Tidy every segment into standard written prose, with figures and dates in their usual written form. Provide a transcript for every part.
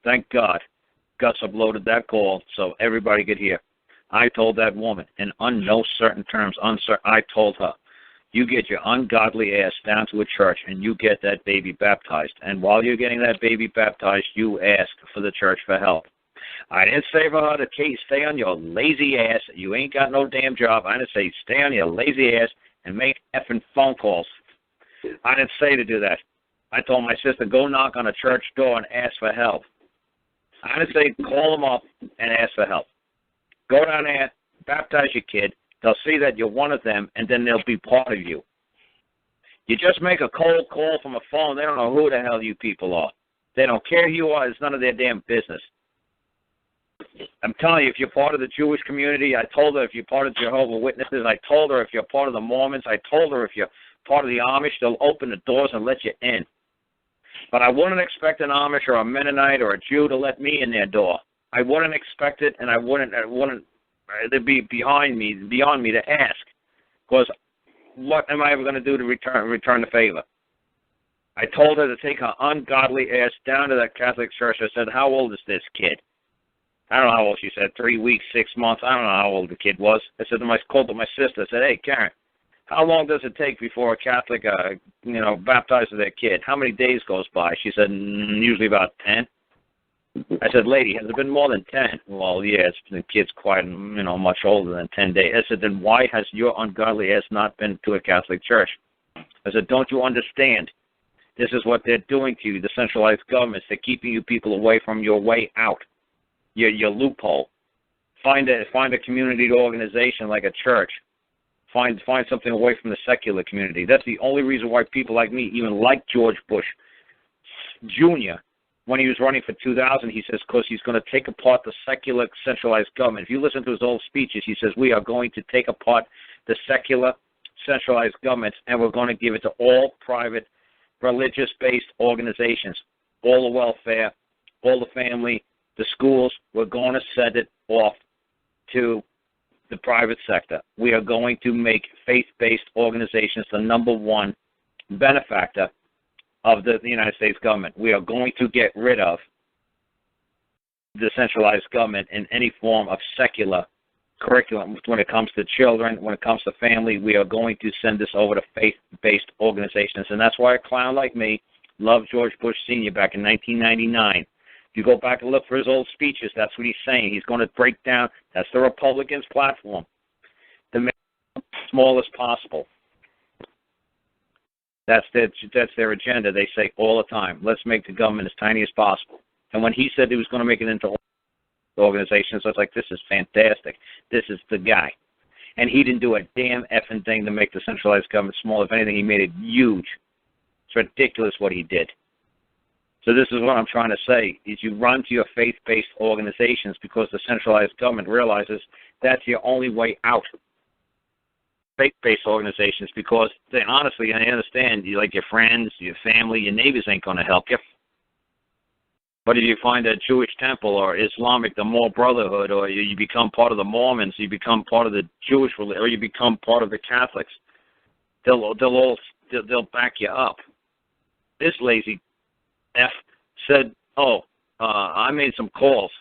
Thank God. Gus uploaded that call so everybody could hear. I told that woman in no certain terms, I told her, you get your ungodly ass down to a church and you get that baby baptized. And while you're getting that baby baptized, you ask for the church for help. I didn't say for her to stay on your lazy ass. You ain't got no damn job. I didn't say stay on your lazy ass and make effing phone calls. I didn't say to do that. I told my sister, go knock on a church door and ask for help. I didn't say call them up and ask for help. Go down there, baptize your kid. They'll see that you're one of them, and then they'll be part of you. You just make a cold call from a phone. They don't know who the hell you people are. They don't care who you are. It's none of their damn business. I'm telling you, if you're part of the Jewish community, I told her if you're part of Jehovah's Witnesses, I told her if you're part of the Mormons, I told her if you're part of the Amish, they'll open the doors and let you in. But I wouldn't expect an Amish or a Mennonite or a Jew to let me in their door. I wouldn't expect it, and I wouldn't they'd be beyond me to ask. Because what am I ever going to do to return the favor? I told her to take her ungodly ass down to that Catholic church. I said, how old is this kid? I don't know how old she said, 3 weeks, 6 months. I don't know how old the kid was. I said to called to my sister. I said, hey, Karen, how long does it take before a Catholic, baptizes their kid? How many days goes by? She said, usually about 10. I said, lady, has it been more than 10? Well, yeah, the kid's quite, much older than 10 days. I said, then why has your ungodly ass not been to a Catholic church? I said, don't you understand? This is what they're doing to you, the centralized governments. They're keeping you people away from your way out, your loophole. Find a community organization like a church. Find something away from the secular community. That's the only reason why people like me even like George Bush Jr. When he was running for 2000, he says, because he's going to take apart the secular centralized government. If you listen to his old speeches, he says, we are going to take apart the secular centralized governments, and we're going to give it to all private religious-based organizations, all the welfare, all the family, the schools. We're going to send it off to the private sector. We are going to make faith-based organizations the number one benefactor of the United States government. We are going to get rid of the centralized government in any form of secular curriculum. When it comes to children, when it comes to family, we are going to send this over to faith-based organizations. And that's why a clown like me loved George Bush Sr. back in 1999. If you go back and look for his old speeches, that's what he's saying. He's going to break down, that's the Republicans' platform, to make it as small as possible. That's their agenda. They say all the time, let's make the government as tiny as possible. And when he said he was going to make it into organizations, I was like, this is fantastic. This is the guy. And he didn't do a damn effing thing to make the centralized government small. If anything, he made it huge. It's ridiculous what he did. So this is what I'm trying to say, is you run to your faith-based organizations because the centralized government realizes that's your only way out. Faith-based organizations, because they honestly, I understand, you like your friends, your family, your neighbors ain't going to help you. But if you find a Jewish temple or Islamic, the Moor Brotherhood, or you become part of the Mormons, you become part of the Jewish religion, or you become part of the Catholics, they'll back you up. This lazy F said, I made some calls.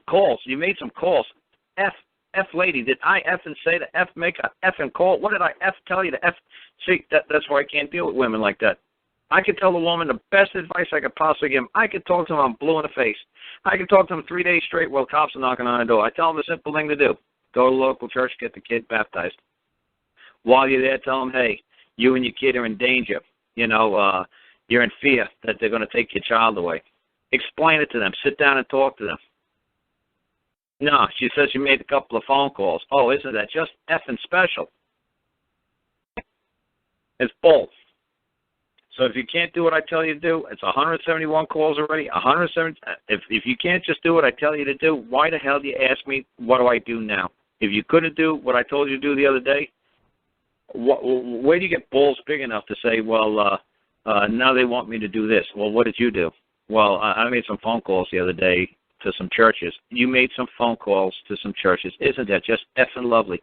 Calls? You made some calls. F lady, did I effing say to F make a effing call? What did I F tell you to F? See, that's why I can't deal with women like that. I could tell the woman the best advice I could possibly give them. I could talk to them, I'm blue in the face. I could talk to them 3 days straight while cops are knocking on the door. I tell them the simple thing to do. Go to the local church, get the kid baptized. While you're there, tell them, hey, you and your kid are in danger. You're in fear that they're going to take your child away. Explain it to them. Sit down and talk to them. No, she says she made a couple of phone calls. Oh, isn't that just effing special? It's bull. So if you can't do what I tell you to do, it's 171 calls already. 170. If you can't just do what I tell you to do, why the hell do you ask me what do I do now? If you couldn't do what I told you to do the other day, where do you get balls big enough to say, well, now they want me to do this? Well, what did you do? Well, I made some phone calls the other day to some churches. You made some phone calls to some churches. Isn't that just effing lovely?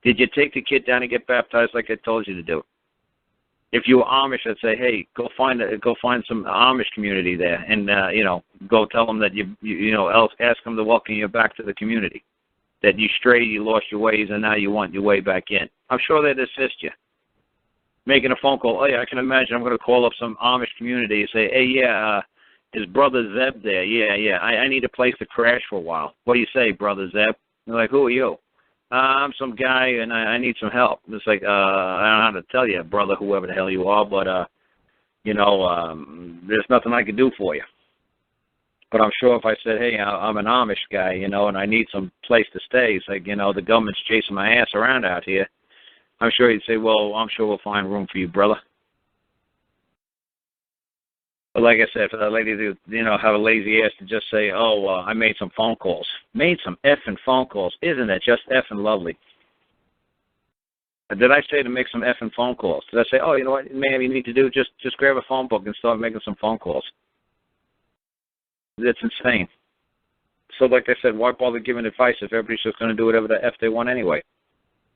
Did you take the kid down and get baptized like I told you to do? If you were Amish, I'd say, hey, go find some Amish community there, and go tell them that ask them to welcome you back to the community. That you strayed, you lost your ways, and now you want your way back in. I'm sure they'd assist you. Making a phone call. Oh, yeah, I can imagine. I'm going to call up some Amish community and say, hey, yeah, is Brother Zeb there? Yeah. I need a place to crash for a while. What do you say, Brother Zeb? They're like, who are you? I'm some guy, and I need some help. It's like, I don't know how to tell you, brother, whoever the hell you are, but, there's nothing I can do for you. But I'm sure if I said, hey, I'm an Amish guy, and I need some place to stay, it's like, the government's chasing my ass around out here. I'm sure he'd say, well, I'm sure we'll find room for you, brother. But like I said, for that lady to, have a lazy ass to just say, I made some phone calls. Made some effing phone calls. Isn't that just effing lovely? Did I say to make some effing phone calls? Did I say, you know what, ma'am, you need to do? Just grab a phone book and start making some phone calls. That's insane. So like I said, why bother giving advice if everybody's just going to do whatever the F they want anyway?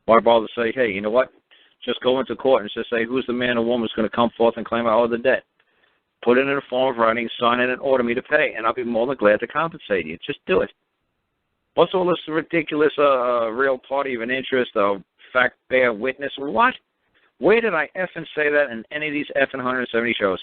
Why bother say, hey, you know what? Just go into court and just say, who's the man or woman who's going to come forth and claim I owe the debt? Put it in a form of writing, sign it, and order me to pay, and I'll be more than glad to compensate you. Just do it. What's all this ridiculous real party of an interest, fact bear witness? What? Where did I effing say that in any of these effing 170 shows?